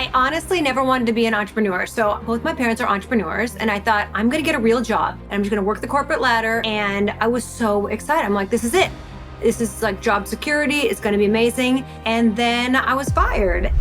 I honestly never wanted to be an entrepreneur. So both my parents are entrepreneurs, and I thought I'm going to get a real job and I'm just going to work the corporate ladder. And I was so excited. I'm like, this is it. This is like job security. It's going to be amazing. And then I was fired.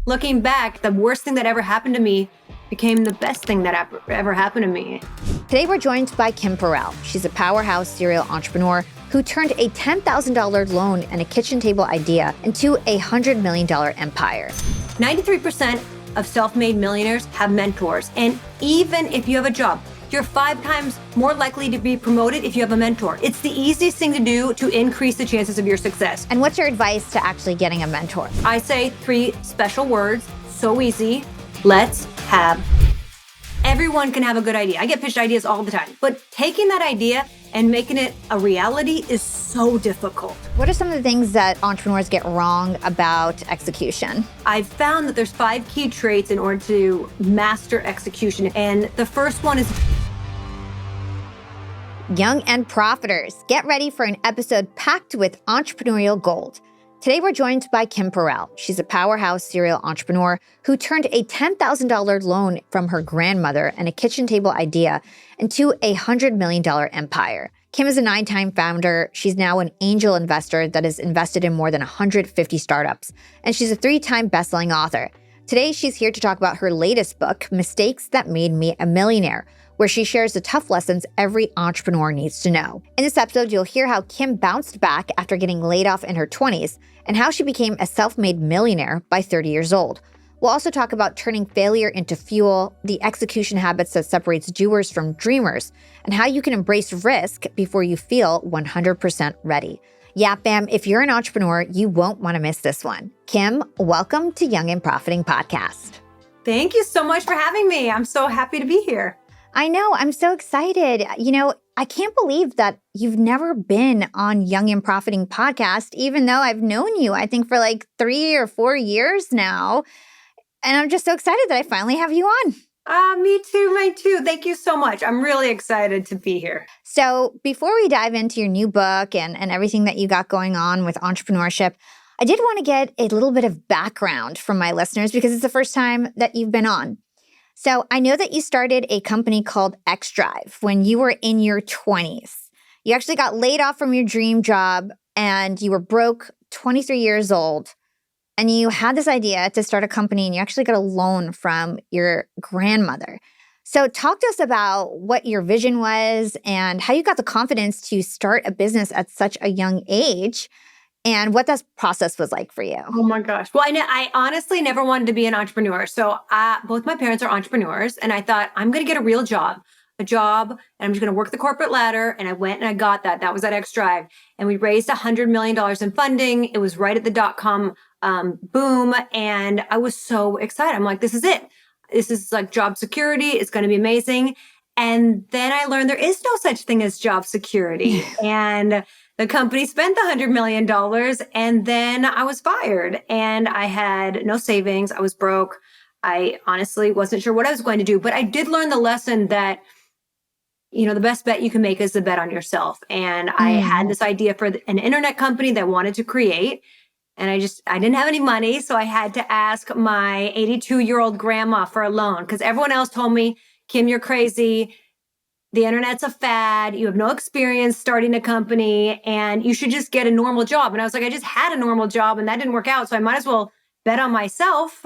Looking back, the worst thing that ever happened to me became the best thing that ever happened to me. Today, we're joined by Kim Perell. She's a powerhouse serial entrepreneur who turned a $10,000 loan and a kitchen table idea into a $100 million empire. 93% of self-made millionaires have mentors. And even if you have a job, you're 5 times more likely to be promoted if you have a mentor. It's the easiest thing to do to increase the chances of your success. And what's your advice to actually getting a mentor? I say 3 special words, so easy. Let's have. Everyone can have a good idea. I get pitched ideas all the time, but taking that idea and making it a reality is so difficult. What are some of the things that entrepreneurs get wrong about execution? I've found that there's 5 key traits in order to master execution. And the first one is Young and Profiters. Get ready for an episode packed with entrepreneurial gold. Today, we're joined by Kim Perell. She's a powerhouse serial entrepreneur who turned a $10,000 loan from her grandmother and a kitchen table idea into a $100 million empire. Kim is a 9-time founder. She's now an angel investor that has invested in more than 150 startups. And she's a 3-time best-selling author. Today, she's here to talk about her latest book, Mistakes That Made Me a Millionaire, where she shares the tough lessons every entrepreneur needs to know. In this episode, you'll hear how Kim bounced back after getting laid off in her 20s and how she became a self-made millionaire by 30 years old. We'll also talk about turning failure into fuel, the execution habits that separates doers from dreamers, and how you can embrace risk before you feel 100% ready. Yeah, fam, if you're an entrepreneur, you won't want to miss this one. Kim, welcome to Young and Profiting Podcast. Thank you so much for having me. I'm so happy to be here. I know, I'm so excited. You know, I can't believe that you've never been on Young and Profiting Podcast, even though I've known you, I think, for like 3 or 4 years now. And I'm just so excited that I finally have you on. Me too. Thank you so much. I'm really excited to be here. So before we dive into your new book and everything that you got going on with entrepreneurship, I did want to get a little bit of background from my listeners because it's the first time that you've been on. So I know that you started a company called XDrive when you were in your 20s. You actually got laid off from your dream job and you were broke, 23 years old. And you had this idea to start a company and you actually got a loan from your grandmother. So talk to us about what your vision was and how you got the confidence to start a business at such a young age and what that process was like for you. Oh my gosh. Well, I honestly never wanted to be an entrepreneur. So both my parents are entrepreneurs and I thought I'm going to get a real job, and I'm just going to work the corporate ladder. And I went and I got that. That was at XDrive. And we raised $100 million in funding. It was right at the .com boom. And I was so excited. I'm like, this is it. This is like job security. It's going to be amazing. And then I learned there is no such thing as job security. And the company spent the $100 million and then I was fired and I had no savings. I was broke. I honestly wasn't sure what I was going to do, but I did learn the lesson that, you know, the best bet you can make is the bet on yourself. And I had this idea for an internet company that I wanted to create. And I didn't have any money. So I had to ask my 82-year-old grandma for a loan because everyone else told me, Kim, you're crazy. The internet's a fad. You have no experience starting a company and you should just get a normal job. And I was like, I just had a normal job and that didn't work out. So I might as well bet on myself.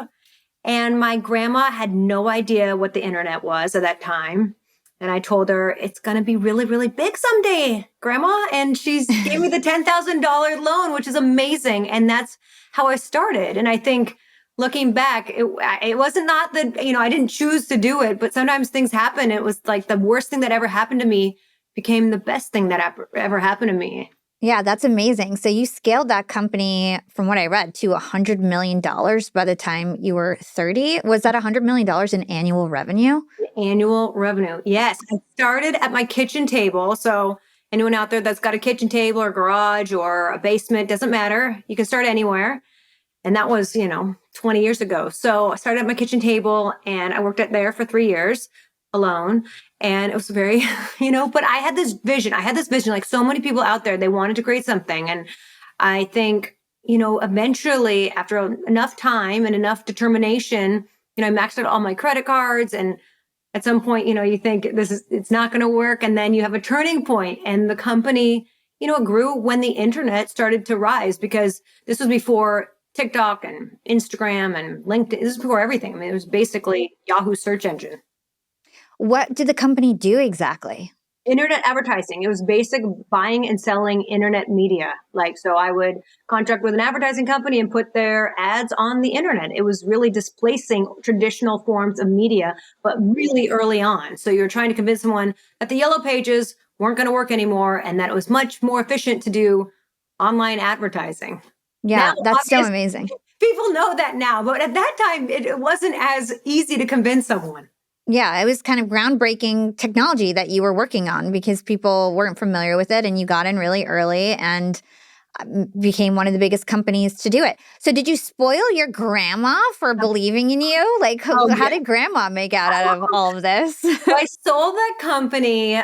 And my grandma had no idea what the internet was at that time. And I told her, it's going to be really, really big someday, Grandma. And she gave me the $10,000 loan, which is amazing. And that's how I started. And I think looking back, it wasn't not that, you know, I didn't choose to do it, but sometimes things happen. It was like the worst thing that ever happened to me became the best thing that ever happened to me. Yeah, that's amazing. So you scaled that company, from what I read, to $100 million by the time you were 30. Was that $100 million in annual revenue? Annual revenue, yes. I started at my kitchen table. So anyone out there that's got a kitchen table or garage or a basement, doesn't matter. You can start anywhere. And that was, 20 years ago. So I started at my kitchen table and I worked at there for 3 years alone. And it was very, but I had this vision. Like so many people out there, they wanted to create something. And I think eventually after enough time and enough determination, I maxed out all my credit cards. And at some point, you think it's not going to work. And then you have a turning point and the company, it grew when the internet started to rise, because this was before TikTok and Instagram and LinkedIn. This is before everything. I mean, it was basically Yahoo search engine. What did the company do exactly? Internet advertising. It was basic buying and selling internet media. So I would contract with an advertising company and put their ads on the internet. It was really displacing traditional forms of media, but really early on. So you're trying to convince someone that the yellow pages weren't going to work anymore and that it was much more efficient to do online advertising. Yeah, Now, that's so amazing. People know that now, but at that time, it wasn't as easy to convince someone. Yeah, it was kind of groundbreaking technology that you were working on because people weren't familiar with it, and you got in really early and became one of the biggest companies to do it. So did you spoil your grandma for believing in you? How did grandma make out of all of this? I sold that company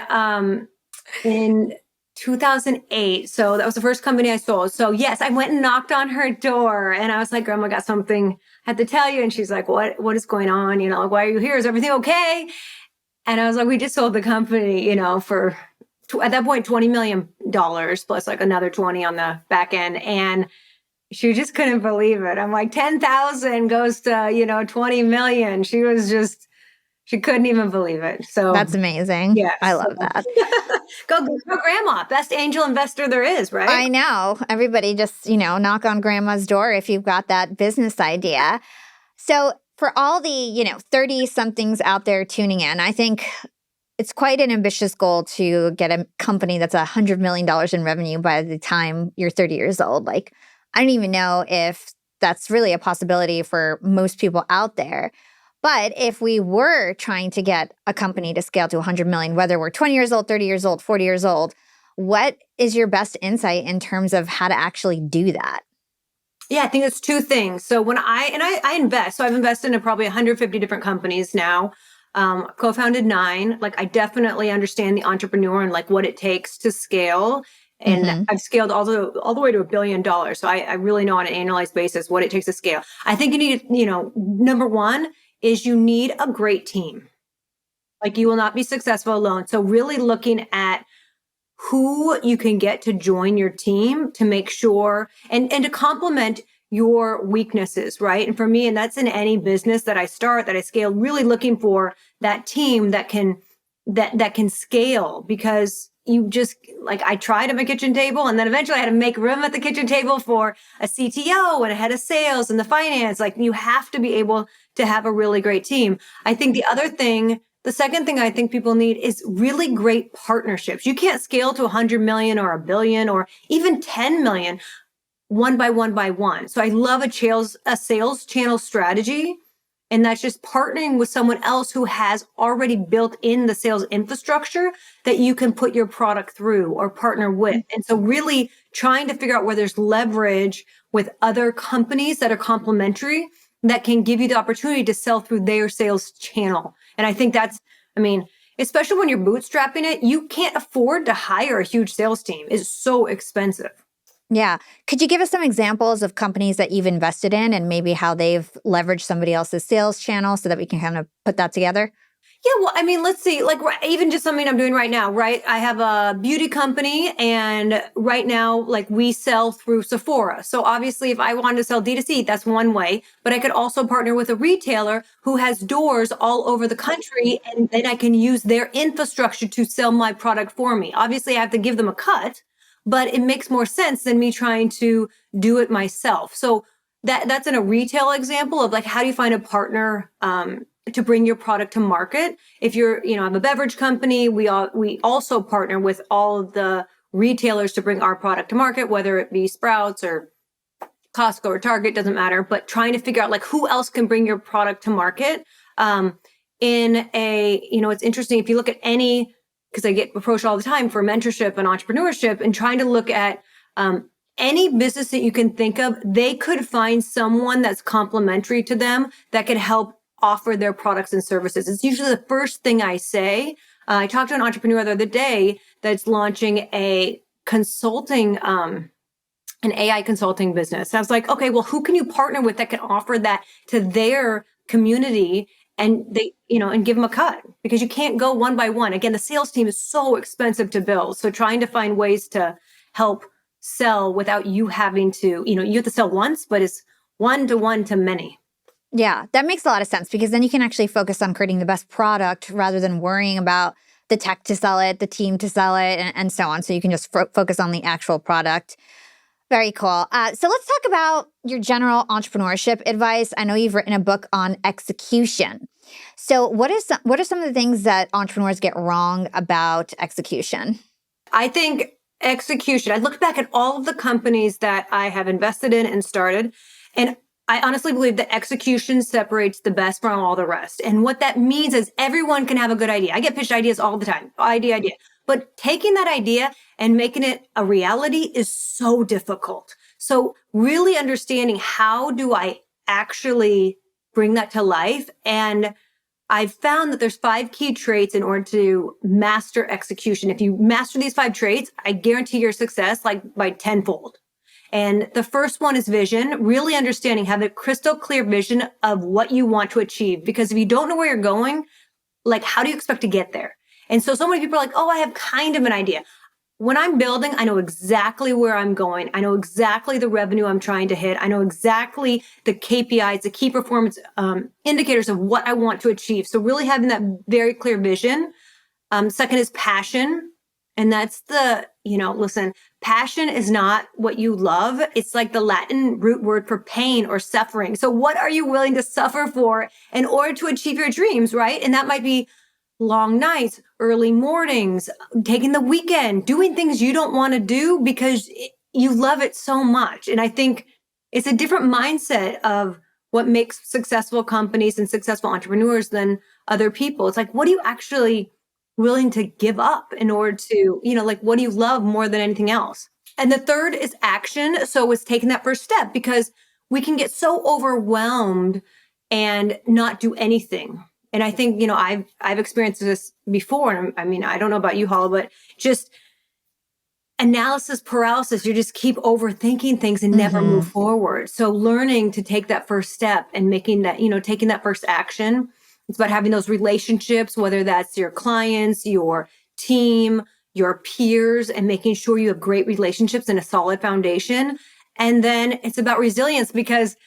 in 2008. So that was the first company I sold. So yes, I went and knocked on her door and I was like, Grandma, got something I had to tell you. And she's like, what is going on? Why are you here? Is everything okay? And I was like, we just sold the company, for at that point, $20 million plus another 20 on the back end. And she just couldn't believe it. I'm like, 10,000 goes to, 20 million. She couldn't even believe it. So that's amazing. Yeah, I love that. Go grandma, best angel investor there is, right? I know. Everybody just, knock on grandma's door if you've got that business idea. So for all the, 30 somethings out there tuning in, I think it's quite an ambitious goal to get a company that's $100 million in revenue by the time you're 30 years old. I don't even know if that's really a possibility for most people out there. But if we were trying to get a company to scale to 100 million, whether we're 20 years old, 30 years old, 40 years old, what is your best insight in terms of how to actually do that? Yeah, I think it's two things. So when I invest, so I've invested in probably 150 different companies now, co-founded 9. I definitely understand the entrepreneur and what it takes to scale. And I've scaled all the way to $1 billion. So I really know on an annualized basis what it takes to scale. I think you need, number one, is you need a great team. You will not be successful alone. So really looking at who you can get to join your team to make sure and to complement your weaknesses, right? And for me, and that's in any business that I start, that I scale, really looking for that team that can scale, because you just I tried at my kitchen table and then eventually I had to make room at the kitchen table for a CTO and a head of sales and the finance. You have to be able to have a really great team. I think the second thing I think people need is really great partnerships. You can't scale to 100 million or 1 billion or even 10 million one by one. So I love a sales channel strategy. And that's just partnering with someone else who has already built in the sales infrastructure that you can put your product through or partner with. And so really trying to figure out where there's leverage with other companies that are complementary that can give you the opportunity to sell through their sales channel. And I think especially when you're bootstrapping it, you can't afford to hire a huge sales team. It's so expensive. Yeah. Could you give us some examples of companies that you've invested in and maybe how they've leveraged somebody else's sales channel so that we can kind of put that together? Yeah, well, let's see, even just something I'm doing right now, right? I have a beauty company and right now, we sell through Sephora. So obviously if I wanted to sell D2C, that's one way, but I could also partner with a retailer who has doors all over the country and then I can use their infrastructure to sell my product for me. Obviously I have to give them a cut, but it makes more sense than me trying to do it myself. So that's in a retail example of how do you find a partner to bring your product to market. If you're, I'm a beverage company, we also partner with all of the retailers to bring our product to market, whether it be Sprouts or Costco or Target, doesn't matter, but trying to figure out who else can bring your product to market. It's interesting if you look at because I get approached all the time for mentorship and entrepreneurship and trying to look at any business that you can think of, they could find someone that's complementary to them that could help offer their products and services. It's usually the first thing I say. I talked to an entrepreneur the other day that's launching a consulting an AI consulting business. And I was like, okay, well, who can you partner with that can offer that to their community and and give them a cut, because you can't go one by one. Again, the sales team is so expensive to build. So trying to find ways to help sell without you having to, you have to sell once, but it's one to many. Yeah, that makes a lot of sense because then you can actually focus on creating the best product rather than worrying about the tech to sell it, the team to sell it, and so on. So you can just focus on the actual product. Very cool. So let's talk about your general entrepreneurship advice. I know you've written a book on execution. So what are some of the things that entrepreneurs get wrong about execution? I think execution, I looked back at all of the companies that I have invested in and started, and I honestly believe that execution separates the best from all the rest. And what that means is everyone can have a good idea. I get pitched ideas all the time, idea. But taking that idea and making it a reality is so difficult. So really understanding, how do I actually bring that to life? And I've found that there's 5 key traits in order to master execution. If you master these 5 traits, I guarantee your success like by tenfold. And the first one is vision, really understanding, have a crystal clear vision of what you want to achieve. Because if you don't know where you're going, like, how do you expect to get there? And so many people are like, oh, I have kind of an idea. When I'm building, I know exactly where I'm going. I know exactly the revenue I'm trying to hit. I know exactly the KPIs, the key performance indicators of what I want to achieve. So really having that very clear vision. Second is passion. And that's listen, passion is not what you love. It's like the Latin root word for pain or suffering. So what are you willing to suffer for in order to achieve your dreams, right? And that might be long nights, early mornings, taking the weekend, doing things you don't want to do because you love it so much. And I think it's a different mindset of what makes successful companies and successful entrepreneurs than other people. It's like, what are you actually willing to give up in order to, what do you love more than anything else? And the third is action. So it's taking that first step, because we can get so overwhelmed and not do anything. And I think, I've experienced this before. And I don't know about you, Hala, but just analysis paralysis. You just keep overthinking things and never move forward. So learning to take that first step and making that, taking that first action. It's about having those relationships, whether that's your clients, your team, your peers, and making sure you have great relationships and a solid foundation. And then it's about resilience, because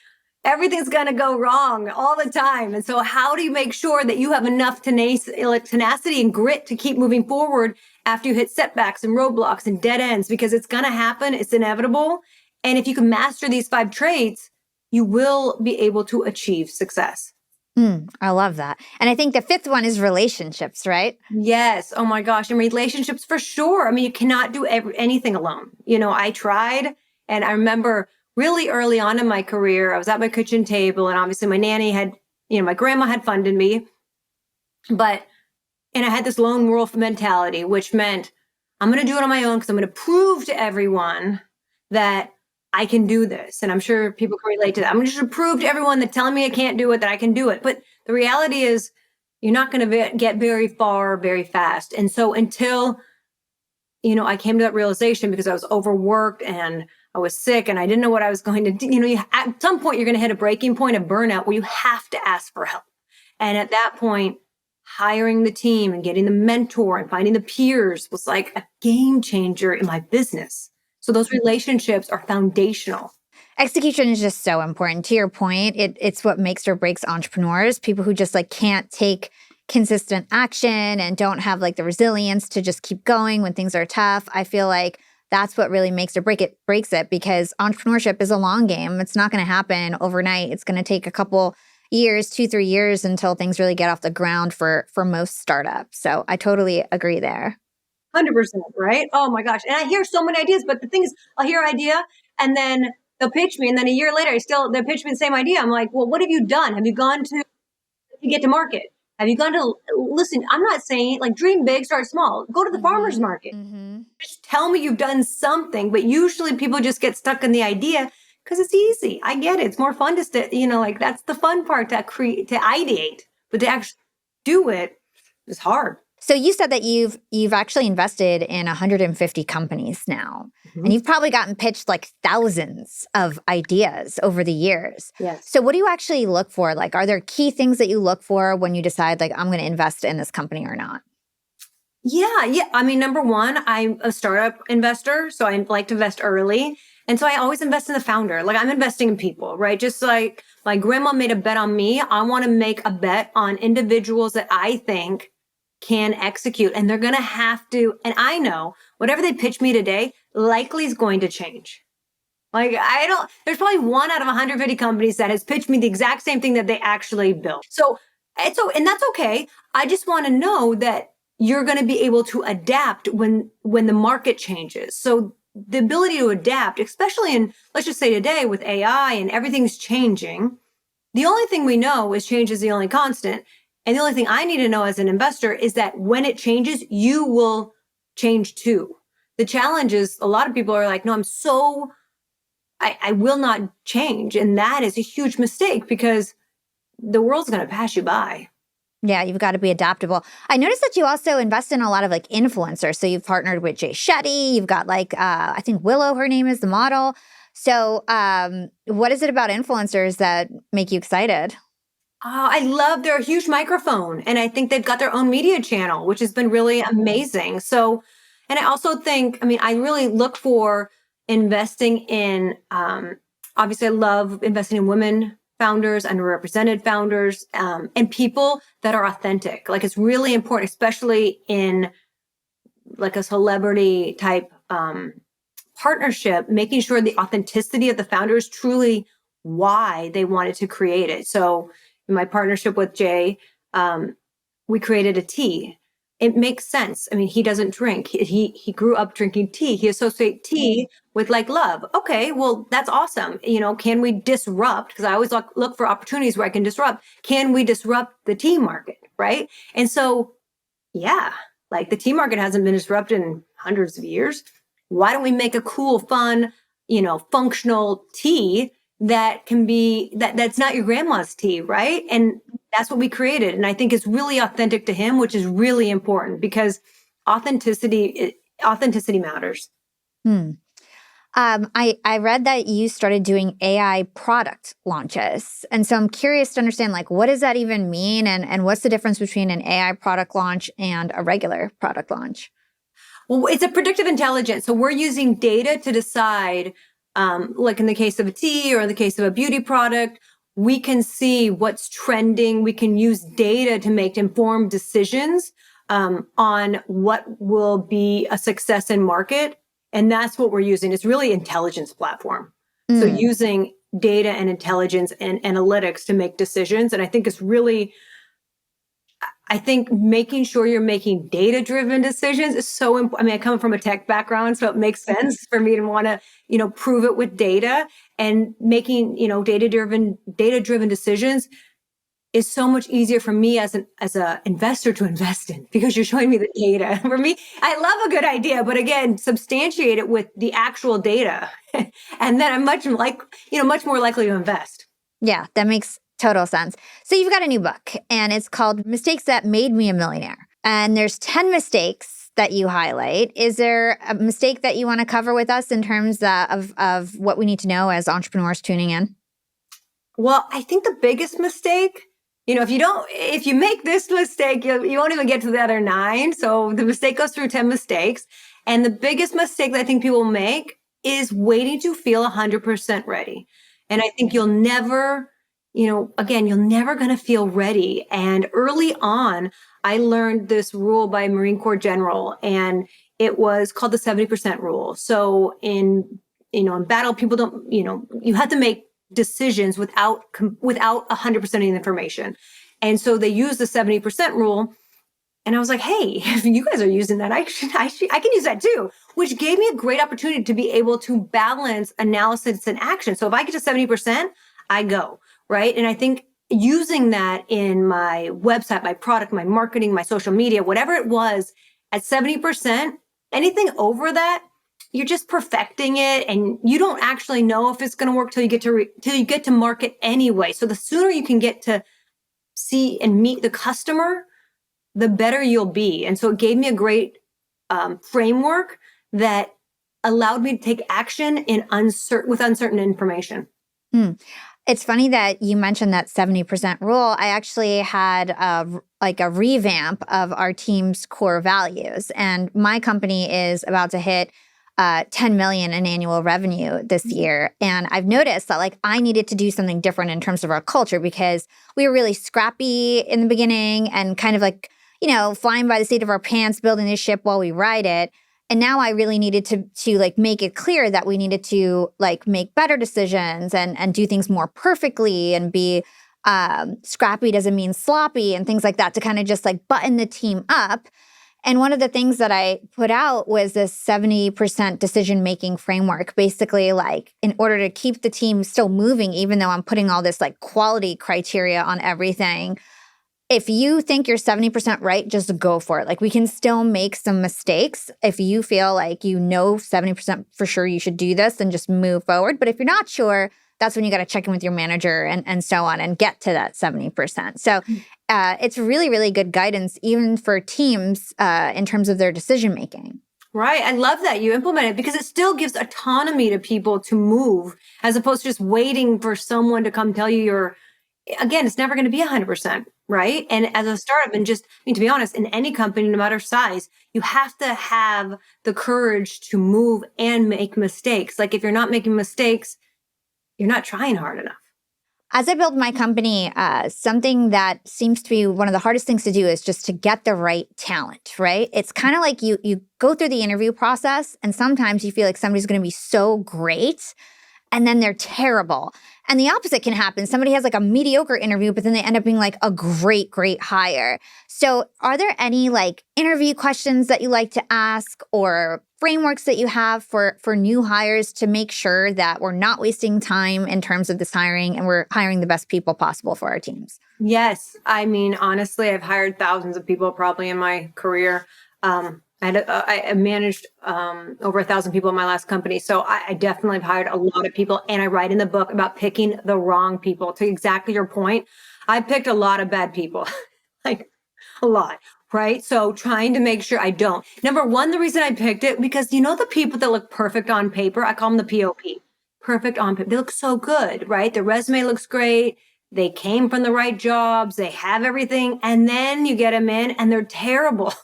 everything's going to go wrong all the time. And so how do you make sure that you have enough tenacity and grit to keep moving forward after you hit setbacks and roadblocks and dead ends? Because it's going to happen. It's inevitable. And if you can master these 5 traits, you will be able to achieve success. I love that. And I think the 5th one is relationships, right? Yes. Oh my gosh. And relationships for sure. You cannot do anything alone. I tried, and I remember really early on in my career, I was at my kitchen table, and obviously my nanny had, my grandma had funded me, and I had this lone wolf mentality, which meant I'm going to do it on my own because I'm going to prove to everyone that I can do this. And I'm sure people can relate to that. I'm just going to prove to everyone that telling me I can't do it, that I can do it. But the reality is you're not going to get very far very fast. And so until, I came to that realization, because I was overworked and I was sick and I didn't know what I was going to do. At some point, you're going to hit a breaking point of burnout where you have to ask for help. And at that point, hiring the team and getting the mentor and finding the peers was like a game changer in my business. So those relationships are foundational. Execution is just so important. To your point, it's what makes or breaks entrepreneurs. People who just can't take consistent action and don't have the resilience to just keep going when things are tough. I feel like that's what really makes or breaks it, because entrepreneurship is a long game. It's not going to happen overnight. It's going to take a couple years, 2-3 years, until things really get off the ground for most startups. So I totally agree there. 100%, right? Oh my gosh. And I hear so many ideas, but the thing is, I'll hear an idea and then they'll pitch me. And then a year later, they'll pitch me the same idea. I'm like, well, what have you done? Have you gone to get to market? Have you gone to, listen, I'm not saying dream big, start small, go to the farmer's market. Just tell me you've done something. But usually people just get stuck in the idea because it's easy. I get it. It's more fun to, that's the fun part, to ideate, but to actually do it is hard. So you said that you've actually invested in 150 companies now, and you've probably gotten pitched like thousands of ideas over the years. Yes. So what do you actually look for? Like, are there key things that you look for when you decide, like, I'm going to invest in this company or not? Yeah. I mean, number one, I'm a startup investor, so I like to invest early. And so I always invest in the founder. Like I'm investing in people, right? Just like my grandma made a bet on me, I want to make a bet on individuals that I think can execute. And they're going to have to, and I know whatever they pitch me today likely is going to change. Like there's probably one out of 150 companies that has pitched me the exact same thing that they actually built. And that's okay. I just want to know that you're going to be able to adapt when the market changes. So the ability to adapt, especially in, let's just say today with AI and everything's changing, the only thing we know is change is the only constant. And the only thing I need to know as an investor is that when it changes, you will change too. The challenge is a lot of people are like, no, I will not change. And that is a huge mistake because the world's going to pass you by. Yeah, you've got to be adaptable. I noticed that you also invest in a lot of like influencers. So you've partnered with Jay Shetty. You've got like, I think Willow, her name is the model. So what is it about influencers that make you excited? I love their huge microphone. And I think they've got their own media channel, which has been really amazing. So, and I also think, I mean, I really look for investing in, obviously I love investing in women founders, underrepresented founders, and people that are authentic. Like it's really important, especially in like a celebrity type partnership, making sure the authenticity of the founder is truly why they wanted to create it. So in my partnership with Jay, we created a tea. It makes sense. I mean, he doesn't drink. He grew up drinking tea. He associates tea with like love. Okay, well, that's awesome. You know, can we disrupt? Because I always look for opportunities where I can disrupt. Can we disrupt the tea market, right? And so, yeah, like the tea market hasn't been disrupted in hundreds of years. Why don't we make a cool, fun, functional tea that can be that's not your grandma's tea, right? And that's what we created. And I think it's really authentic to him, which is really important because authenticity matters. I read that you started doing AI product launches. And so I'm curious to understand, like, what does that even mean? And what's the difference between an AI product launch and a regular product launch? Well, it's a predictive intelligence. So we're using data to decide, like in the case of a tea or in the case of a beauty product, we can see what's trending. We can use data to make informed decisions on what will be a success in market. And that's what we're using. It's really intelligence platform. So using data and intelligence and analytics to make decisions. And I think it's really, I think making sure you're making data-driven decisions is so important. I mean, I come from a tech background, so it makes sense for me to want to, prove it with data, and making, data-driven decisions is so much easier for me as a investor to invest in because you're showing me the data. For me, I love a good idea, but again, substantiate it with the actual data. And then I'm much more likely to invest. Yeah, that makes total sense. So you've got a new book and it's called Mistakes That Made Me a Millionaire. And there's 10 mistakes that you highlight. Is there a mistake that you want to cover with us in terms of what we need to know as entrepreneurs tuning in? Well, I think the biggest mistake, if you make this mistake, you won't even get to the other 9. So the mistake goes through 10 mistakes. And the biggest mistake that I think people make is waiting to feel 100% ready. And I think you'll never going to feel ready. And early on, I learned this rule by a Marine Corps general, and it was called the 70% rule. So in battle, people don't, you have to make decisions without 100% of the information. And so they use the 70% rule. And I was like, hey, if you guys are using that, I can use that too, which gave me a great opportunity to be able to balance analysis and action. So if I get to 70%, I go, right? And I think using that in my website, my product, my marketing, my social media, whatever it was, at 70%, anything over that, you're just perfecting it, and you don't actually know if it's going to work till you get to market anyway. So the sooner you can get to see and meet the customer, the better you'll be. And so it gave me a great framework that allowed me to take action with uncertain information. It's funny that you mentioned that 70% rule. I actually had a revamp of our team's core values, and my company is about to hit 10 million in annual revenue this year. And I've noticed that I needed to do something different in terms of our culture, because we were really scrappy in the beginning and kind of flying by the seat of our pants, building this ship while we ride it. And now I really needed to make it clear that we needed to make better decisions and do things more perfectly, and be scrappy doesn't mean sloppy and things like that, to kind of just button the team up. And one of the things that I put out was this 70% decision-making framework. Basically, in order to keep the team still moving, even though I'm putting all this quality criteria on everything, if you think you're 70% right, just go for it. We can still make some mistakes. If you feel 70% for sure you should do this, then just move forward. But if you're not sure, that's when you got to check in with your manager and so on, and get to that 70%. So it's really, really good guidance, even for teams in terms of their decision making. Right. I love that you implement it, because it still gives autonomy to people to move, as opposed to just waiting for someone to come tell you again, it's never going to be 100%, right? And as a startup, and to be honest, in any company, no matter size, you have to have the courage to move and make mistakes. If you're not making mistakes, you're not trying hard enough. As I build my company, something that seems to be one of the hardest things to do is just to get the right talent, right? It's kind of like you go through the interview process, and sometimes you feel like somebody's going to be so great, and then they're terrible. And the opposite can happen. Somebody has a mediocre interview, but then they end up being a great, great hire. So are there any interview questions that you like to ask, or frameworks that you have for new hires to make sure that we're not wasting time in terms of this hiring, and we're hiring the best people possible for our teams? Yes. Honestly, I've hired thousands of people probably in my career. I managed over 1,000 people in my last company. So I definitely have hired a lot of people. And I write in the book about picking the wrong people. To exactly your point, I picked a lot of bad people, a lot, right? So trying to make sure I don't. Number one, the reason I picked it, because the people that look perfect on paper, I call them the POP, perfect on paper. They look so good, right? Their resume looks great. They came from the right jobs. They have everything. And then you get them in and they're terrible.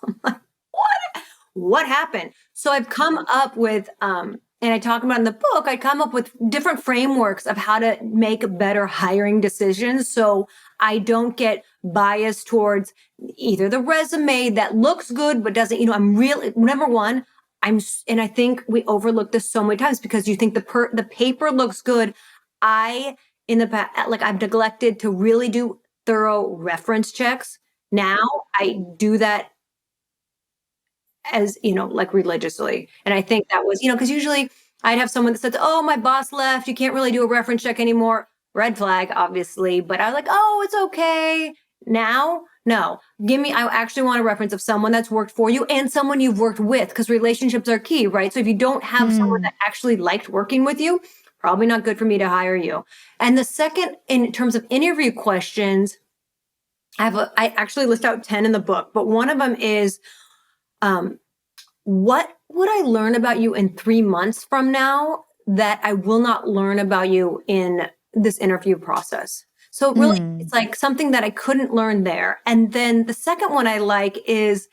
What happened? So I've come up with, and I talk about in the book, I come up with different frameworks of how to make better hiring decisions. So I don't get biased towards either the resume that looks good, but doesn't, I'm really, number one, and I think we overlook this so many times, because you think the paper looks good. I've neglected to really do thorough reference checks. Now I do that as, religiously. And I think that was, because usually I'd have someone that says, oh, my boss left, you can't really do a reference check anymore. Red flag, obviously. But I was like, oh, it's okay. Now, no, I actually want a reference of someone that's worked for you and someone you've worked with, because relationships are key, right? So if you don't have someone that actually liked working with you, probably not good for me to hire you. And the second, in terms of interview questions, I actually list out 10 in the book, but one of them is, what would I learn about you in 3 months from now that I will not learn about you in this interview process? So really, it's something that I couldn't learn there. And then the second one I like is,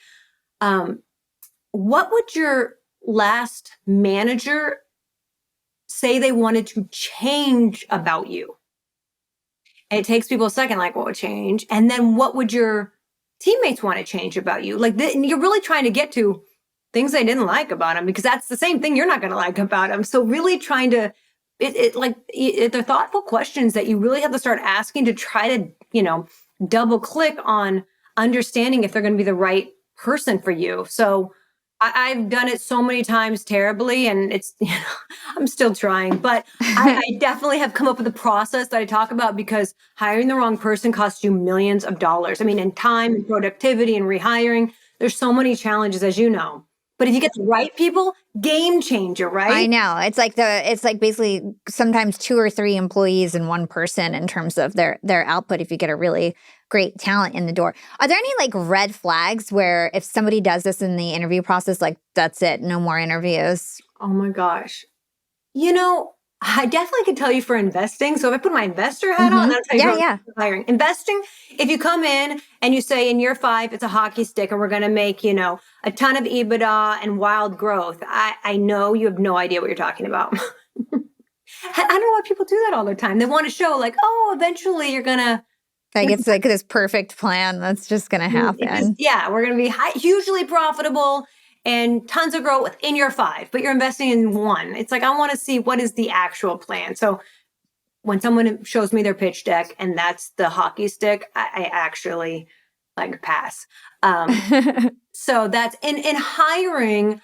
what would your last manager say they wanted to change about you? And it takes people a second, what would change? And then what would your teammates want to change about you? You're really trying to get to things they didn't like about them, because that's the same thing you're not going to like about them. So really trying to, they're thoughtful questions that you really have to start asking to try to, double click on understanding if they're going to be the right person for you. So I've done it so many times terribly, and it's, I'm still trying, but I definitely have come up with a process that I talk about, because hiring the wrong person costs you millions of dollars. In time and productivity and rehiring, there's so many challenges, as you know. But if you get the right people, game changer, I right? know. It's like basically sometimes 2 or 3 employees in one person in terms of their output if you get a really great talent in the door. Are there any like red flags where if somebody does this in the interview process, like that's it, no more interviews? Oh my gosh. You know, I definitely could tell you for investing. So if I put my investor hat on, that's how you Yeah, go yeah. hiring. Investing, if you come in and you say in year 5, it's a hockey stick and we're going to make, a ton of EBITDA and wild growth. I know you have no idea what you're talking about. I don't know why people do that all the time. They want to show like, oh, eventually you're going to, Like it's like this perfect plan that's just going to happen. we're going to be hugely profitable and tons of growth in year 5, but you're investing in 1. It's like, I want to see what is the actual plan. So when someone shows me their pitch deck and that's the hockey stick, I actually like pass. So that's in hiring,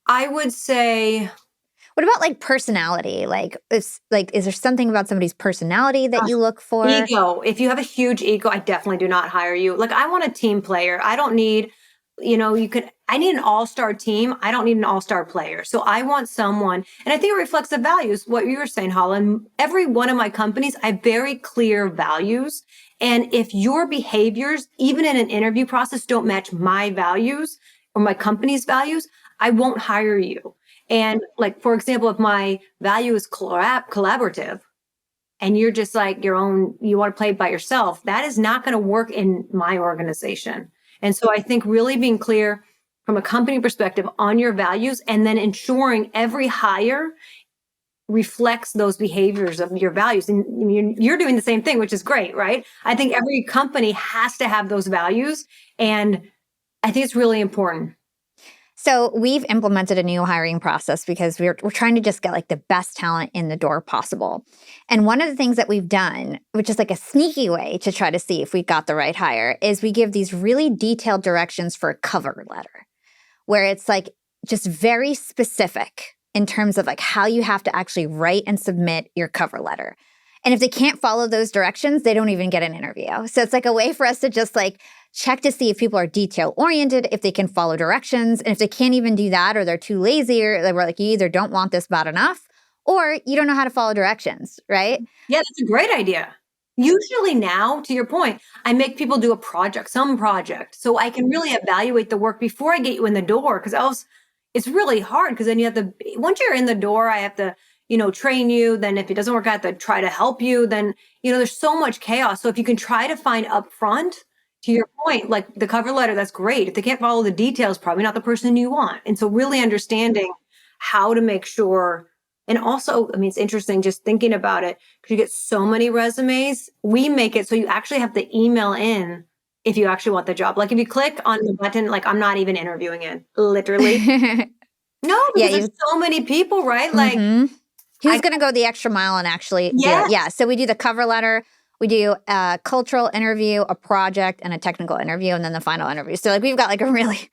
I would say. What about like personality? Is there something about somebody's personality that you look for? Ego. If you have a huge ego, I definitely do not hire you. Like I want a team player. I don't need, I need an all-star team. I don't need an all-star player. So I want someone, and I think it reflects the values, what you were saying, Hala. And every one of my companies, I have very clear values. And if your behaviors, even in an interview process, don't match my values or my company's values, I won't hire you. And like, for example, if my value is collaborative and you're just like your own, you want to play by yourself, that is not going to work in my organization. And so I think really being clear from a company perspective on your values and then ensuring every hire reflects those behaviors of your values. And you're doing the same thing, which is great, right? I think every company has to have those values. And I think it's really important. So we've implemented a new hiring process because we're trying to just get like the best talent in the door possible. And one of the things that we've done, which is like a sneaky way to try to see if we got the right hire, is we give these really detailed directions for a cover letter, where it's like just very specific in terms of like how you have to actually write and submit your cover letter. And if they can't follow those directions, they don't even get an interview. So it's like a way for us to just like check to see if people are detail oriented, if they can follow directions. And if they can't even do that, or they're too lazy, or we're like, you either don't want this bad enough, or you don't know how to follow directions, right? Yeah, that's a great idea. Usually now, to your point, I make people do some project, so I can really evaluate the work before I get you in the door. Because else, it's really hard. Because then you have to, once you're in the door, I have to, train you. Then if it doesn't work out, to try to help you. Then there's so much chaos. So if you can try to find upfront, to your point, like the cover letter, that's great. If they can't follow the details, probably not the person you want. And so really understanding how to make sure. And also, I mean, it's interesting just thinking about it because you get so many resumes. We make it so you actually have to email in if you actually want the job. Like if you click on the button, like I'm not even interviewing it, literally. No, because there's so many people, right? Like who's going to go the extra mile and actually do it? Yeah. So we do the cover letter. We do a cultural interview, a project, and a technical interview, and then the final interview. So like we've got like a really,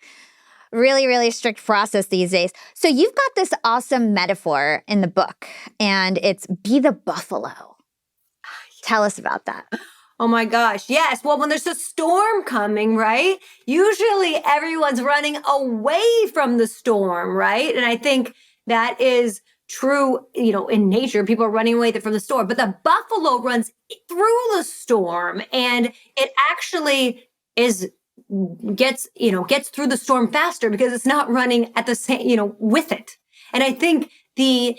really, really strict process these days. So you've got this awesome metaphor in the book, and it's be the buffalo. Tell us about that. Oh my gosh. Yes. Well, when there's a storm coming, right? Usually everyone's running away from the storm, right? And I think that is true, in nature, people are running away from the storm, but the buffalo runs through the storm and it actually gets through the storm faster because it's not running at the same, with it. And I think the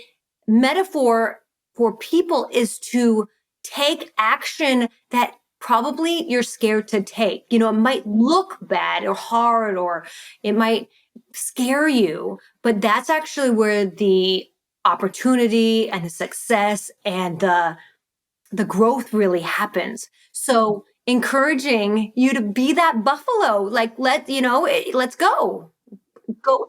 metaphor for people is to take action that probably you're scared to take. It might look bad or hard, or it might scare you, but that's actually where the opportunity and the success and the growth really happens. So encouraging you to be that buffalo, like let's go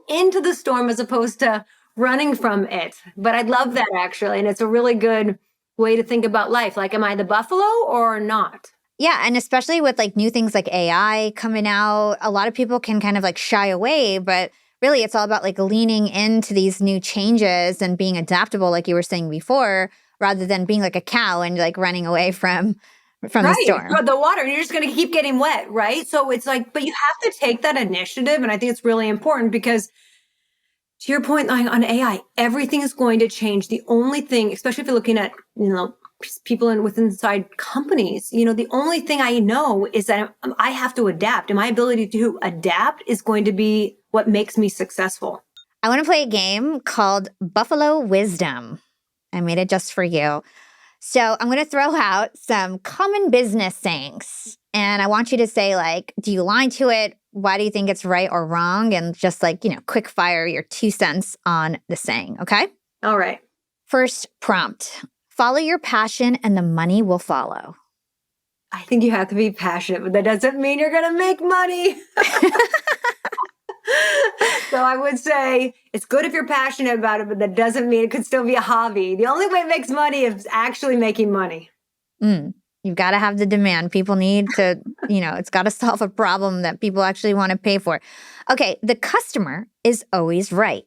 into the storm as opposed to running from it. But I love that actually. And it's a really good way to think about life. Like, am I the buffalo or not? Yeah. And especially with like new things like AI coming out, a lot of people can kind of like shy away, but really it's all about like leaning into these new changes and being adaptable, like you were saying before, rather than being like a cow and like running away from the storm. From the water, and you're just going to keep getting wet, right? So it's like, but you have to take that initiative. And I think it's really important because To your point, like on AI, everything is going to change. The only thing, especially if you're looking at, people within inside companies, the only thing I know is that I have to adapt, and my ability to adapt is going to be what makes me successful. I want to play a game called Buffalo Wisdom. I made it just for you. So I'm going to throw out some common business sayings. And I want you to say, like, do you align to it? Why do you think it's right or wrong? And just like, quick fire your 2 cents on the saying, okay? All right. First prompt. Follow your passion and the money will follow. I think you have to be passionate, but that doesn't mean you're going to make money. So I would say it's good if you're passionate about it, but that doesn't mean it could still be a hobby. The only way it makes money is actually making money. You've got to have the demand. People need to, it's got to solve a problem that people actually want to pay for. Okay, the customer is always right.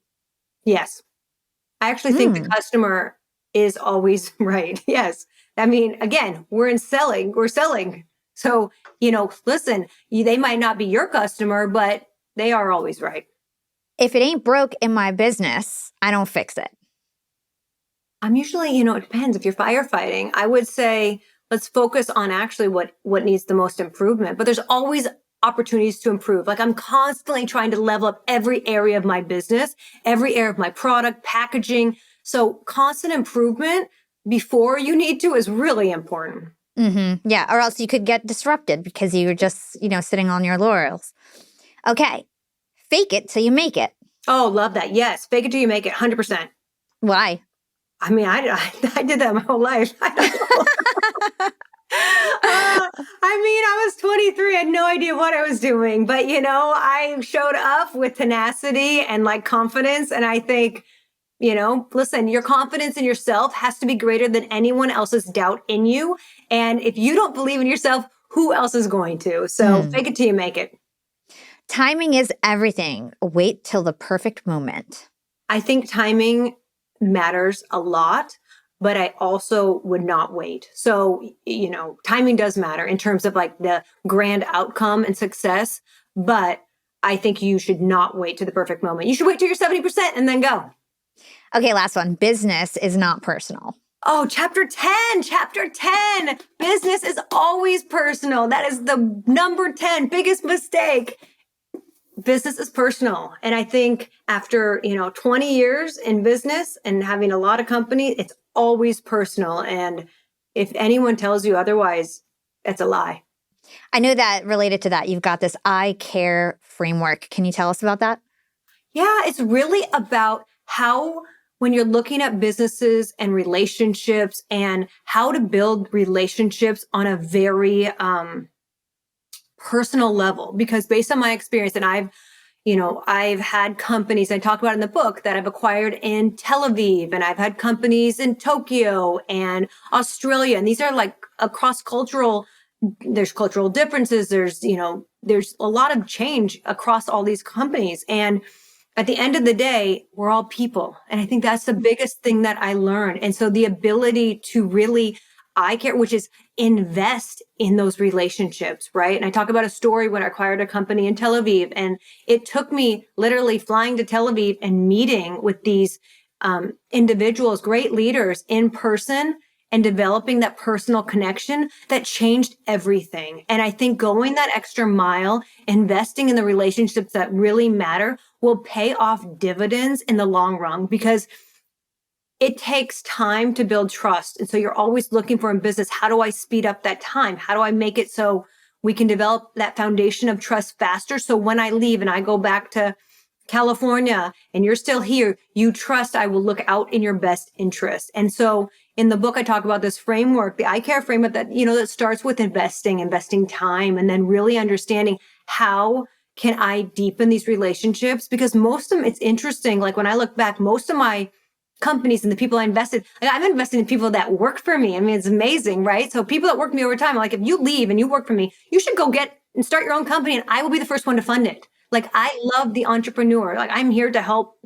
Yes. I actually think the customer is always right. Yes. I mean, again, we're selling. So, listen, they might not be your customer, but they are always right. If it ain't broke in my business, I don't fix it. I'm usually, it depends. If you're firefighting, I would say, let's focus on actually what needs the most improvement. But there's always opportunities to improve. Like I'm constantly trying to level up every area of my business, every area of my product, packaging. So constant improvement before you need to is really important. Yeah, or else you could get disrupted because you were just, sitting on your laurels. Okay, fake it till you make it. Oh, love that. Yes, fake it till you make it, 100%. Why? I mean, I did that my whole life. I don't know. I was 23. I had no idea what I was doing. But, I showed up with tenacity and like confidence. And I think, listen, your confidence in yourself has to be greater than anyone else's doubt in you. And if you don't believe in yourself, who else is going to? So fake it till you make it. Timing is everything. Wait till the perfect moment. I think timing matters a lot, but I also would not wait. So, timing does matter in terms of like the grand outcome and success, but I think you should not wait to the perfect moment. You should wait till you're 70% and then go. Okay, last one. Business is not personal. Oh, chapter 10. Business is always personal. That is the number 10 biggest mistake. Business is personal. And I think after, 20 years in business and having a lot of companies, it's always personal. And if anyone tells you otherwise, that's a lie. I know that related to that, you've got this I Care framework. Can you tell us about that? Yeah, it's really about how when you're looking at businesses and relationships and how to build relationships on a very personal level, because based on my experience, and I've had companies I talk about in the book that I've acquired in Tel Aviv, and I've had companies in Tokyo and Australia. And these are like across there's cultural differences. There's a lot of change across all these companies. And at the end of the day, we're all people. And I think that's the biggest thing that I learned. And so the ability to really I care, which is invest in those relationships, right? And I talk about a story when I acquired a company in Tel Aviv, and it took me literally flying to Tel Aviv and meeting with these individuals, great leaders in person, and developing that personal connection that changed everything. And I think going that extra mile, investing in the relationships that really matter will pay off dividends in the long run, because it takes time to build trust. And so you're always looking for in business, how do I speed up that time? How do I make it so we can develop that foundation of trust faster? So when I leave and I go back to California and you're still here, you trust I will look out in your best interest. And so in the book, I talk about this framework, the I Care framework that starts with investing time, and then really understanding how can I deepen these relationships? Because most of them, it's interesting. Like when I look back, most of my companies and the people I invested, I'm investing in people that work for me. I mean, it's amazing, right? So people that work for me over time, like if you leave and you work for me, you should go get and start your own company and I will be the first one to fund it. Like I love the entrepreneur. Like I'm here to help,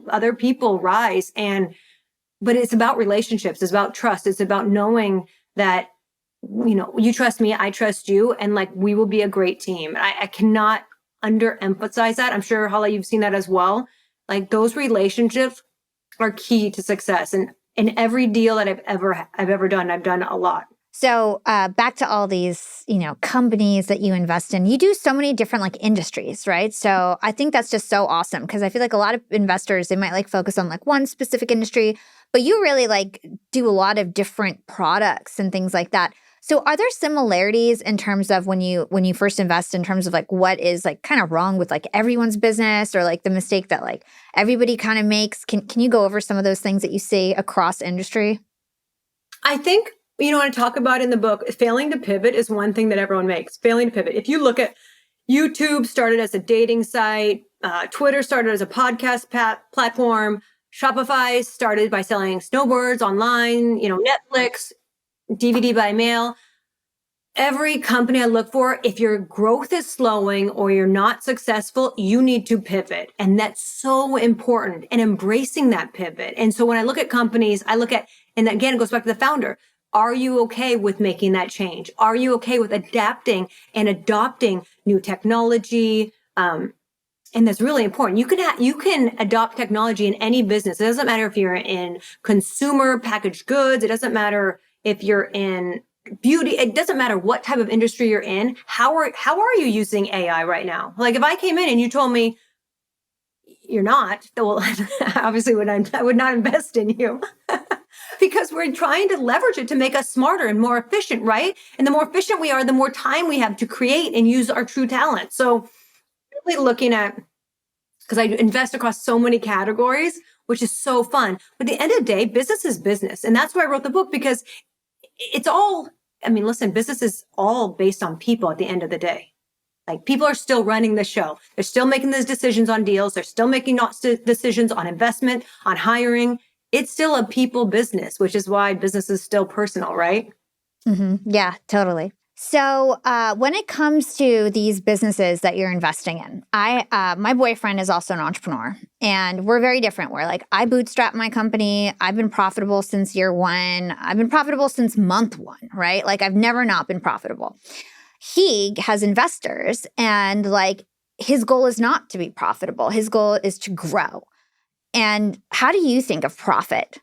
other people rise. But it's about relationships. It's about trust. It's about knowing that, you trust me, I trust you. And like, we will be a great team. I cannot underemphasize that. I'm sure, Hala, you've seen that as well. Like those relationships are key to success. And in every deal that I've ever done, I've done a lot. So back to all these, companies that you invest in, you do so many different like industries, right? So I think that's just so awesome because I feel like a lot of investors, they might like focus on like one specific industry, but you really like do a lot of different products and things like that. So are there similarities in terms of when you first invest in terms of like what is like kind of wrong with like everyone's business or like the mistake that like everybody kind of makes? Can you go over some of those things that you see across industry? I think, what I talk about in the book, failing to pivot is one thing that everyone makes. Failing to pivot. If you look at YouTube, started as a dating site, Twitter started as a podcast platform, Shopify started by selling snowboards online, Netflix, DVD by mail. Every company I look for, if your growth is slowing or you're not successful, you need to pivot. And that's so important, and embracing that pivot. And so when I look at companies, and again, it goes back to the founder. Are you okay with making that change? Are you okay with adapting and adopting new technology? And that's really important. You can adopt technology in any business. It doesn't matter if you're in consumer packaged goods. It doesn't matter if you're in beauty. It doesn't matter what type of industry you're in. How are you using AI right now? Like if I came in and you told me you're not, well, obviously I would not invest in you. Because we're trying to leverage it to make us smarter and more efficient, right? And the more efficient we are, the more time we have to create and use our true talent. So really looking at, because I invest across so many categories, which is so fun. But at the end of the day, business is business. And that's why I wrote the book, because it's all, listen, business is all based on people at the end of the day. Like people are still running the show. They're still making those decisions on deals. They're still making decisions on investment, on hiring. It's still a people business, which is why business is still personal, right? Mm-hmm. Yeah, totally. So when it comes to these businesses that you're investing in, my boyfriend is also an entrepreneur, and we're very different. We're like, I bootstrap my company. I've been profitable since year one. I've been profitable since month one, right? Like I've never not been profitable. He has investors, and like his goal is not to be profitable. His goal is to grow. And how do you think of profit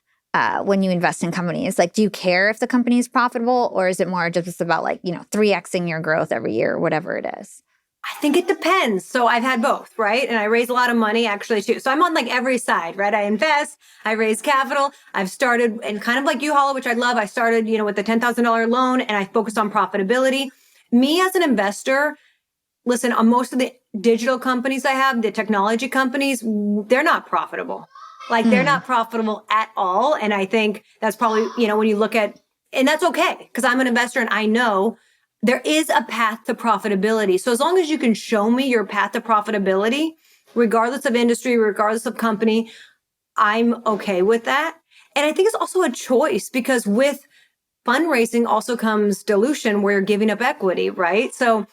when you invest in companies? Like, do you care if the company is profitable, or is it more just about like, 3xing your growth every year or whatever it is? I think it depends. So I've had both, right? And I raise a lot of money actually too. So I'm on like every side, right? I invest, I raise capital. I've started, and kind of like you, Hala, which I love, I started, with the $10,000 loan, and I focused on profitability. Me as an investor, listen, on most of the digital companies I have, the technology companies, they're not profitable. Like they're not profitable at all. And I think that's probably, when you look at, and that's okay, because I'm an investor and I know there is a path to profitability. So as long as you can show me your path to profitability, regardless of industry, regardless of company, I'm okay with that. And I think it's also a choice, because with fundraising also comes dilution, where you're giving up equity, right? So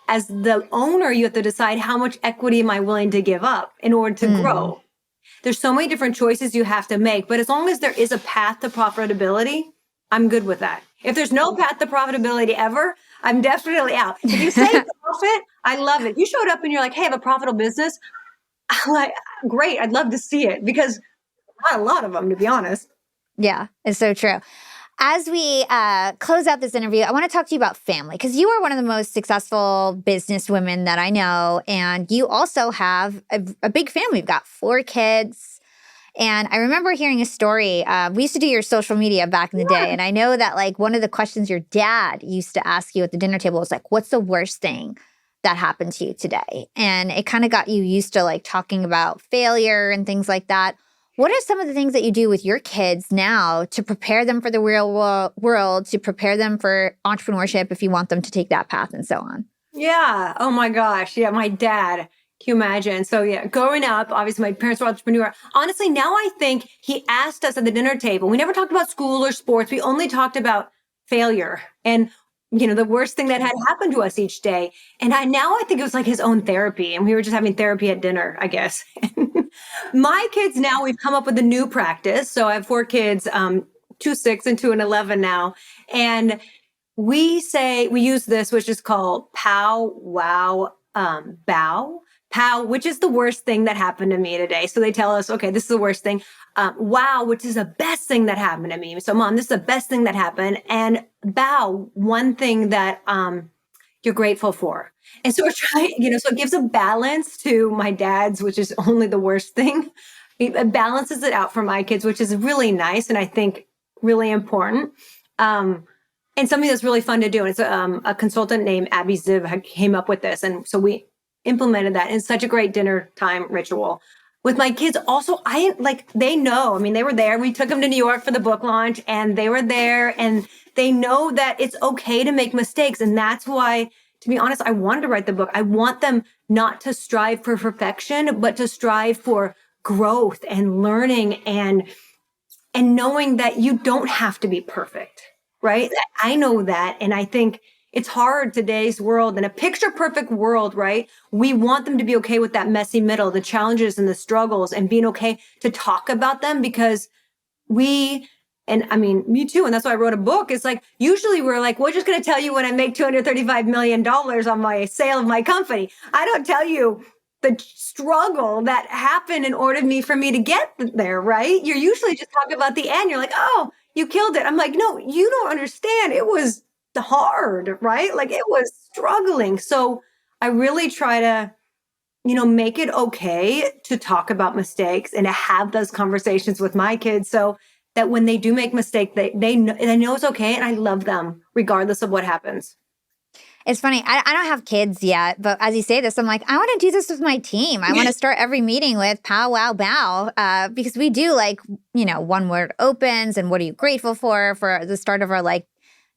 as the owner, you have to decide, how much equity am I willing to give up in order to grow? There's so many different choices you have to make, but as long as there is a path to profitability, I'm good with that. If there's no path to profitability ever, I'm definitely out. If you say profit, I love it. You showed up and you're like, hey, I have a profitable business. I'm like, great. I'd love to see it, because not a lot of them, to be honest. Yeah, it's so true. As we close out this interview, I want to talk to you about family, because you are one of the most successful businesswomen that I know. And you also have a big family. You've got 4 kids. And I remember hearing a story. We used to do your social media back in the day. And I know that like one of the questions your dad used to ask you at the dinner table was like, what's the worst thing that happened to you today? And it kind of got you used to like talking about failure and things like that. What are some of the things that you do with your kids now to prepare them for the real world, to prepare them for entrepreneurship if you want them to take that path and so on? Yeah. Oh my gosh. Yeah. My dad. Can you imagine? So yeah, growing up, obviously my parents were entrepreneur. Honestly, now I think he asked us at the dinner table. We never talked about school or sports. We only talked about failure and, the worst thing that had happened to us each day. And now I think it was like his own therapy, and we were just having therapy at dinner, I guess. My kids now, we've come up with a new practice. So I have 4 kids, 2 6 and 2 and 11 now. And we use this, which is called POW, WOW, BOW. Pow, which is the worst thing that happened to me today? So they tell us, okay, this is the worst thing. Wow, which is the best thing that happened to me. So mom, this is the best thing that happened. And bow, one thing that you're grateful for. And so we're trying, so it gives a balance to my dad's, which is only the worst thing. It balances it out for my kids, which is really nice. And I think really important. And something that's really fun to do. And it's a consultant named Abby Ziv came up with this. And so we implemented that. And it's such a great dinner time ritual. With my kids also, they know, they were there. We took them to New York for the book launch and they were there and they know that it's okay to make mistakes. And that's why, to be honest, I wanted to write the book. I want them not to strive for perfection, but to strive for growth and learning and knowing that you don't have to be perfect, right? I know that. And I think it's hard today's world, in a picture perfect world, right? We want them to be okay with that messy middle, the challenges and the struggles, and being okay to talk about them because me too. And that's why I wrote a book. It's like, usually we're like, we're just going to tell you when I make $235 million on my sale of my company. I don't tell you the struggle that happened in order for me to get there, right? You're usually just talking about the end. You're like, oh, you killed it. I'm like, no, you don't understand. It was hard, right? Like it was struggling. So I really try to, make it okay to talk about mistakes and to have those conversations with my kids so that when they do make mistakes, they know it's okay. And I love them regardless of what happens. It's funny. I don't have kids yet, but as you say this, I'm like, I want to do this with my team. I want to start every meeting with pow, wow, bow, because we do one word opens and what are you grateful for the start of our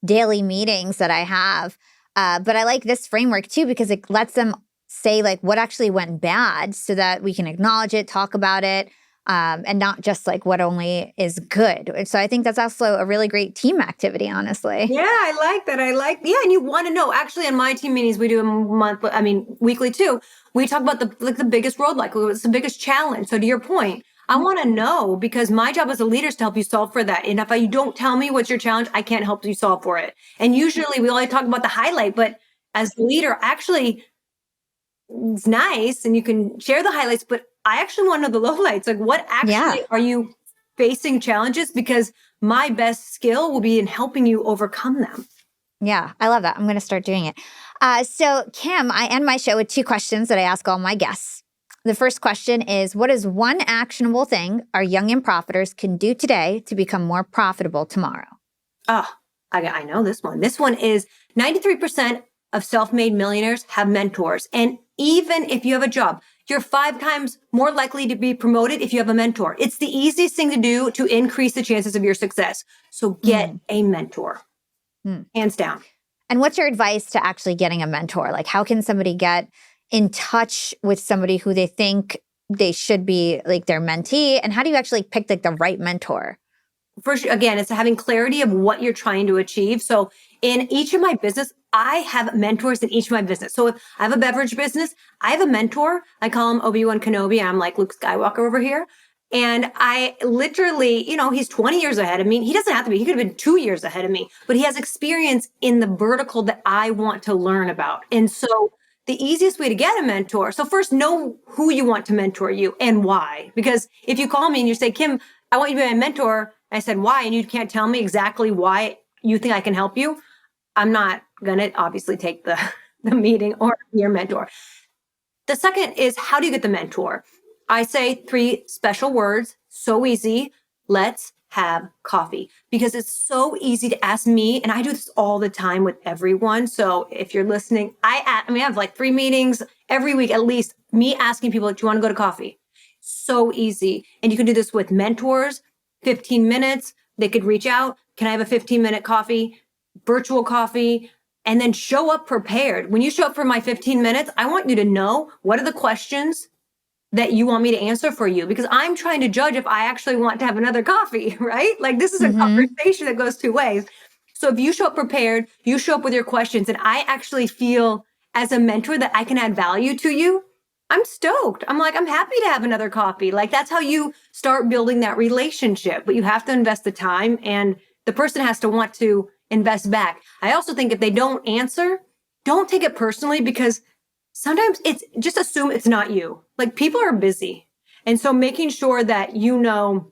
daily meetings that I have. But I like this framework too, because it lets them say what actually went bad so that we can acknowledge it, talk about it, and not just what only is good. So I think that's also a really great team activity, honestly. Yeah, I like that. And you want to know, actually in my team meetings, we do weekly too. We talk about the biggest roadblock, what's the biggest challenge. So to your point, I want to know because my job as a leader is to help you solve for that. And if you don't tell me what's your challenge, I can't help you solve for it. And usually we only talk about the highlight, but as the leader, actually, it's nice and you can share the highlights, but I actually want to know the lowlights. What actually are you facing challenges? Because my best skill will be in helping you overcome them. Yeah, I love that. I'm going to start doing it. So Kim, I end my show with 2 questions that I ask all my guests. The first question is, what is one actionable thing our young and profiters can do today to become more profitable tomorrow? Oh, I know this one. This one is 93% of self-made millionaires have mentors. And even if you have a job, you're 5 times more likely to be promoted if you have a mentor. It's the easiest thing to do to increase the chances of your success. So get a mentor, hands down. And what's your advice to actually getting a mentor? How can somebody get in touch with somebody who they think they should be their mentee? And how do you actually pick the right mentor? First, again, it's having clarity of what you're trying to achieve. So in each of my business, I have mentors in each of my business. So if I have a beverage business, I have a mentor. I call him Obi-Wan Kenobi. I'm like Luke Skywalker over here. And I literally, he's 20 years ahead of me. He doesn't have to be. He could have been 2 years ahead of me. But he has experience in the vertical that I want to learn about. And so the easiest way to get a mentor, so first know who you want to mentor you and why. Because if you call me and you say, Kim, I want you to be my mentor, I said, why? And you can't tell me exactly why you think I can help you, I'm not going to obviously take the meeting or be your mentor. The second is, how do you get the mentor? I say 3 special words, so easy. Let's have coffee, because it's so easy to ask me. And I do this all the time with everyone. So if you're listening, I have 3 meetings every week, at least, me asking people, do you want to go to coffee? So easy. And you can do this with mentors, 15 minutes. They could reach out. Can I have a 15-minute coffee, virtual coffee? And then show up prepared. When you show up for my 15 minutes, I want you to know what are the questions that you want me to answer for you, because I'm trying to judge if I actually want to have another coffee, right? This is a conversation that goes 2 ways. So if you show up prepared, you show up with your questions, and I actually feel as a mentor that I can add value to you, I'm stoked. I'm happy to have another coffee. That's how you start building that relationship, but you have to invest the time, and the person has to want to invest back. I also think if they don't answer, don't take it personally, because sometimes it's just assume it's not you. Like people are busy. And so making sure that you know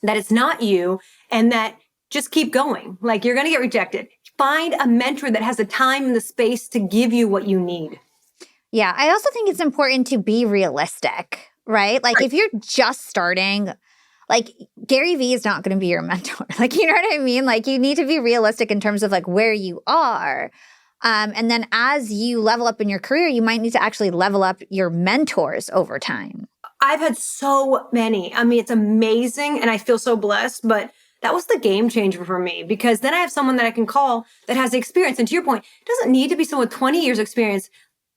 that it's not you and that just keep going. Like you're going to get rejected. Find a mentor that has the time and the space to give you what you need. Yeah, I also think it's important to be realistic, right? Like if you're just starting, like Gary Vee is not going to be your mentor. Like, you know what I mean? Like you need to be realistic in terms of like where you are. And then as you level up in your career, you might need to actually level up your mentors over time. I've had so many. I mean, it's amazing and I feel so blessed, but that was the game changer for me because then I have someone that I can call that has experience. And to your point, it doesn't need to be someone with 20 years experience.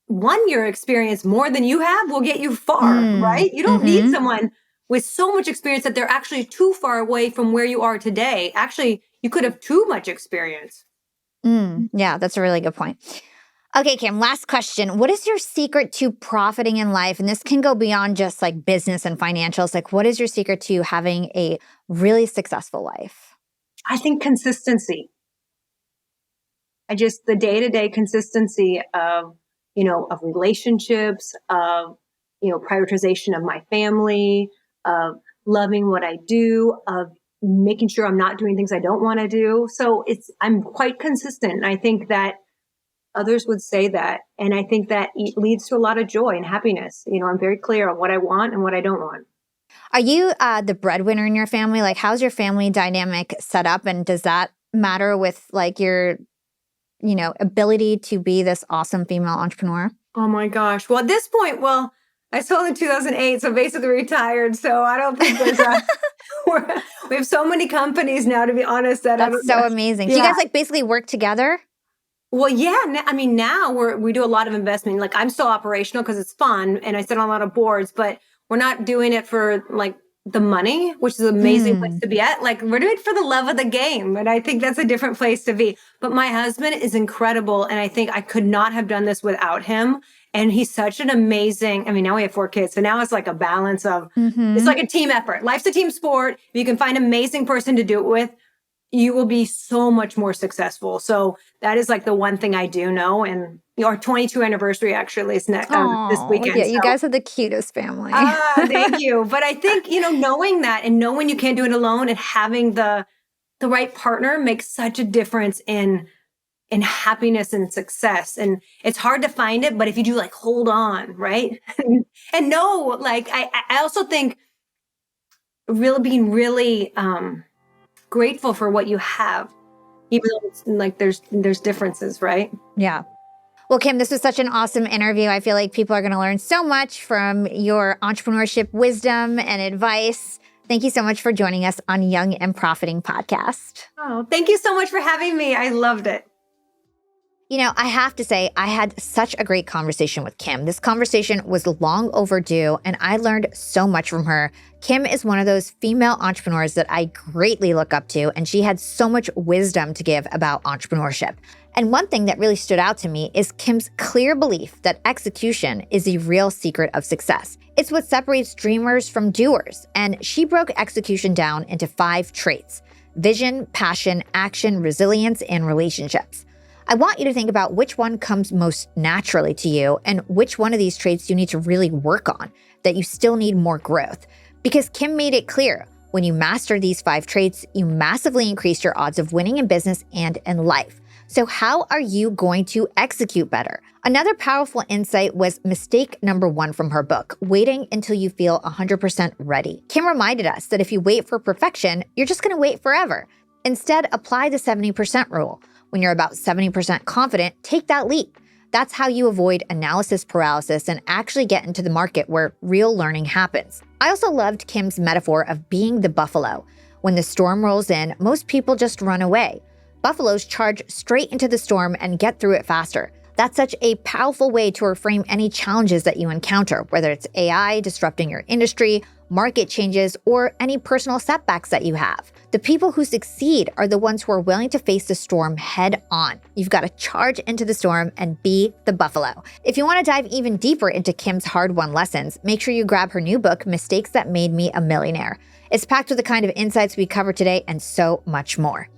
1 year experience more than you have will get you far, right? You don't need someone with so much experience that they're actually too far away from where you are today. Actually, you could have too much experience. Yeah, that's a really good point. Okay, Kim, last question. What is your secret to profiting in life? And this can go beyond just like business and financials. Like, what is your secret to having a really successful life? I think consistency. The day-to-day consistency of, of relationships, of, prioritization of my family, of loving what I do, of making sure I'm not doing things I don't want to do. So I'm quite consistent. And I think that others would say that. And I think that it leads to a lot of joy and happiness. I'm very clear on what I want and what I don't want. Are you the breadwinner in your family? Like, how's your family dynamic set up? And does that matter with like your, ability to be this awesome female entrepreneur? Oh my gosh. Well, at this point, I sold in 2008, so basically retired. So I don't think there's we have so many companies now, to be honest. That's so amazing. Yeah. Do you guys like basically work together? Well, yeah. I mean, now we do a lot of investment. Like I'm still operational because it's fun and I sit on a lot of boards, but we're not doing it for like the money, which is an amazing place to be at. Like we're doing it for the love of the game. And I think that's a different place to be. But my husband is incredible. And I think I could not have done this without him. And he's such an amazing, now we have 4 kids. So now it's like a balance of, it's like a team effort. Life's a team sport. If you can find an amazing person to do it with, you will be so much more successful. So that is like the one thing I do know. And our 22 anniversary actually is next this weekend. Yeah, you guys are the cutest family. Thank you. But I think, knowing that and knowing you can't do it alone and having the right partner makes such a difference in happiness and success. And it's hard to find it, but if you do like hold on, right? And know, like I also think being really grateful for what you have, even though it's like there's differences, right? Yeah. Well, Kim, this was such an awesome interview. I feel like people are going to learn so much from your entrepreneurship wisdom and advice. Thank you so much for joining us on Young and Profiting Podcast. Oh, thank you so much for having me. I loved it. I have to say, I had such a great conversation with Kim. This conversation was long overdue, and I learned so much from her. Kim is one of those female entrepreneurs that I greatly look up to, and she had so much wisdom to give about entrepreneurship. And one thing that really stood out to me is Kim's clear belief that execution is the real secret of success. It's what separates dreamers from doers, and she broke execution down into 5 traits: vision, passion, action, resilience, and relationships. I want you to think about which one comes most naturally to you and which one of these traits you need to really work on, that you still need more growth. Because Kim made it clear, when you master these 5 traits, you massively increase your odds of winning in business and in life. So how are you going to execute better? Another powerful insight was mistake number 1 from her book, waiting until you feel 100% ready. Kim reminded us that if you wait for perfection, you're just going to wait forever. Instead, apply the 70% rule. When you're about 70% confident, take that leap. That's how you avoid analysis paralysis and actually get into the market where real learning happens. I also loved Kim's metaphor of being the buffalo. When the storm rolls in, most people just run away. Buffaloes charge straight into the storm and get through it faster. That's such a powerful way to reframe any challenges that you encounter, whether it's AI disrupting your industry, market changes, or any personal setbacks that you have. The people who succeed are the ones who are willing to face the storm head on. You've got to charge into the storm and be the buffalo. If you want to dive even deeper into Kim's hard-won lessons, make sure you grab her new book, Mistakes That Made Me a Millionaire. It's packed with the kind of insights we covered today and so much more.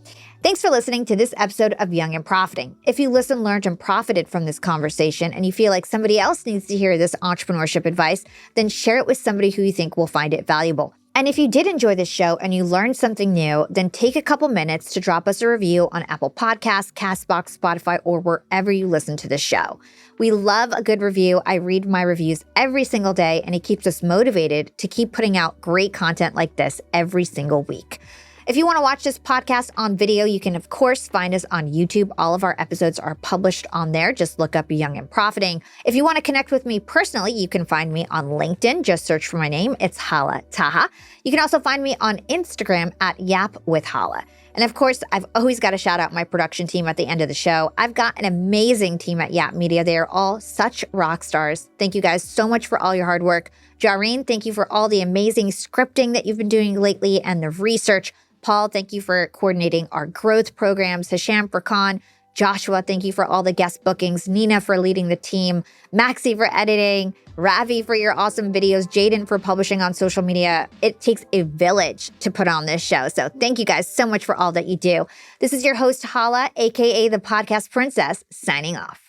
Thanks for listening to this episode of Young and Profiting. If you listened, learned, and profited from this conversation and you feel like somebody else needs to hear this entrepreneurship advice, then share it with somebody who you think will find it valuable. And if you did enjoy this show and you learned something new, then take a couple minutes to drop us a review on Apple Podcasts, CastBox, Spotify, or wherever you listen to this show. We love a good review. I read my reviews every single day, and it keeps us motivated to keep putting out great content like this every single week. If you want to watch this podcast on video, you can, of course, find us on YouTube. All of our episodes are published on there. Just look up Young and Profiting. If you want to connect with me personally, you can find me on LinkedIn. Just search for my name. It's Hala Taha. You can also find me on Instagram at Yap with Hala. And of course, I've always got to shout out my production team at the end of the show. I've got an amazing team at Yap Media. They are all such rock stars. Thank you guys so much for all your hard work. Jareen, thank you for all the amazing scripting that you've been doing lately and the research. Paul, thank you for coordinating our growth programs. Hisham for Khan. Joshua, thank you for all the guest bookings. Nina for leading the team. Maxi for editing. Ravi for your awesome videos. Jaden for publishing on social media. It takes a village to put on this show. So thank you guys so much for all that you do. This is your host, Hala, aka the Podcast Princess, signing off.